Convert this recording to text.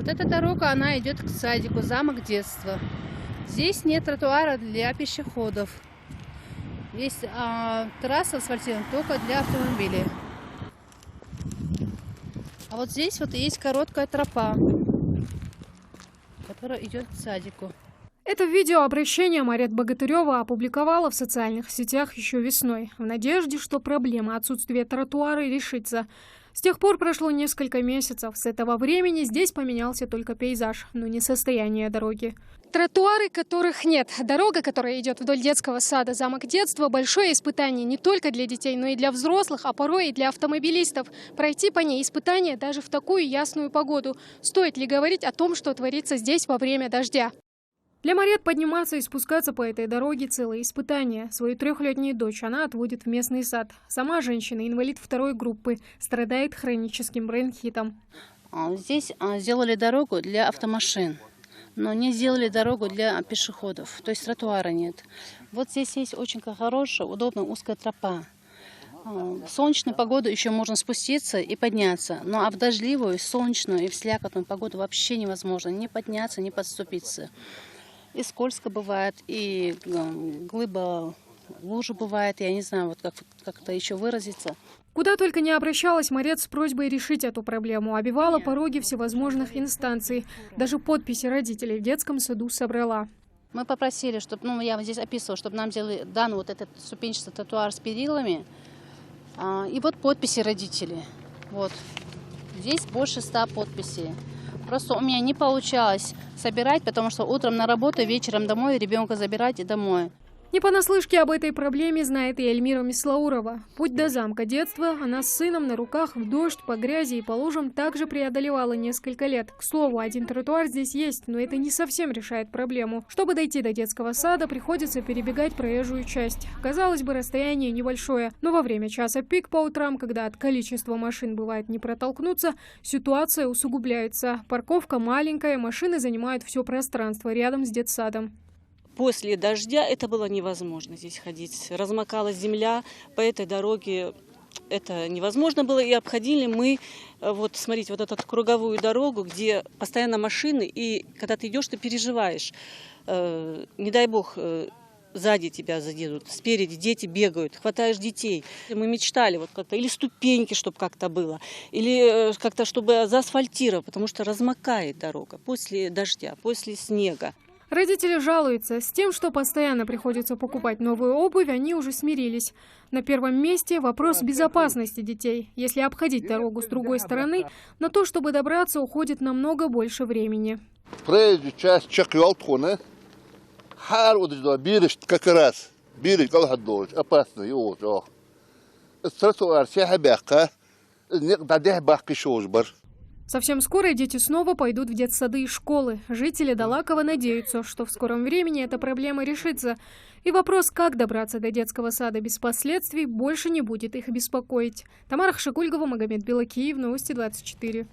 Вот эта дорога, она идет к садику, замок детства. Здесь нет тротуара для пешеходов. Есть трасса асфальтирована только для автомобилей. А вот здесь вот есть короткая тропа, которая идет к садику. Это видеообращение Марет Богатырева опубликовала в социальных сетях еще весной, в надежде, что проблема отсутствия тротуара решится. С тех пор прошло несколько месяцев. С этого времени здесь поменялся только пейзаж, но не состояние дороги. Тротуары, которых нет. Дорога, которая идет вдоль детского сада «Замок детства» – большое испытание не только для детей, но и для взрослых, а порой и для автомобилистов. Пройти по ней испытание даже в такую ясную погоду. Стоит ли говорить о том, что творится здесь во время дождя? Для Марет подниматься и спускаться по этой дороге – целое испытание. Свою 3-летнюю дочь она отводит в местный сад. Сама женщина, инвалид 2-й группы, страдает хроническим бронхитом. Здесь сделали дорогу для автомашин, но не сделали дорогу для пешеходов, то есть тротуара нет. Вот здесь есть очень хорошая, удобная узкая тропа. В солнечную погоду еще можно спуститься и подняться, но в дождливую, солнечную и в слякотную погоду вообще невозможно ни подняться, ни подступиться. И скользко бывает, и глыба лужа бывает, я не знаю, вот как это еще выразиться. Куда только не обращалась Марет с просьбой решить эту проблему. Обивала пороги всевозможных инстанций. Даже подписи родителей в детском саду собрала. Мы попросили, чтобы, я здесь описывала, чтобы нам сделали дан вот этот ступенчатый тротуар с перилами. И вот подписи родителей. Вот. Здесь больше 100 подписей. Просто у меня не получалось собирать, потому что утром на работу, вечером домой, ребенка забирать и домой. Не понаслышке об этой проблеме знает и Эльмира Мислаурова. Путь до замка детства она с сыном на руках в дождь, по грязи и по лужам также преодолевала несколько лет. К слову, один тротуар здесь есть, но это не совсем решает проблему. Чтобы дойти до детского сада, приходится перебегать проезжую часть. Казалось бы, расстояние небольшое, но во время часа пик по утрам, когда от количества машин бывает не протолкнуться, ситуация усугубляется. Парковка маленькая, машины занимают все пространство рядом с детсадом. После дождя это было невозможно здесь ходить. Размокала земля, по этой дороге это невозможно было. И обходили мы, вот смотрите, вот эту круговую дорогу, где постоянно машины, и когда ты идешь, ты переживаешь. Не дай бог, сзади тебя задедут, спереди дети бегают, хватаешь детей. Мы мечтали вот как-то, или ступеньки, чтобы как-то было, или как-то, чтобы заасфальтировать, потому что размокает дорога после дождя, после снега. Родители жалуются. С тем, что постоянно приходится покупать новую обувь, они уже смирились. На первом месте вопрос безопасности детей. Если обходить дорогу с другой стороны, на то, чтобы добраться, уходит намного больше времени. Проезжую часть чакьялтхуна, как раз, опасно, тротуар, Совсем скоро дети снова пойдут в детсады и школы. Жители Далакова надеются, что в скором времени эта проблема решится. И вопрос, как добраться до детского сада без последствий, больше не будет их беспокоить. Тамара Хшигульгова, Магомед Белокиев, Новости 24.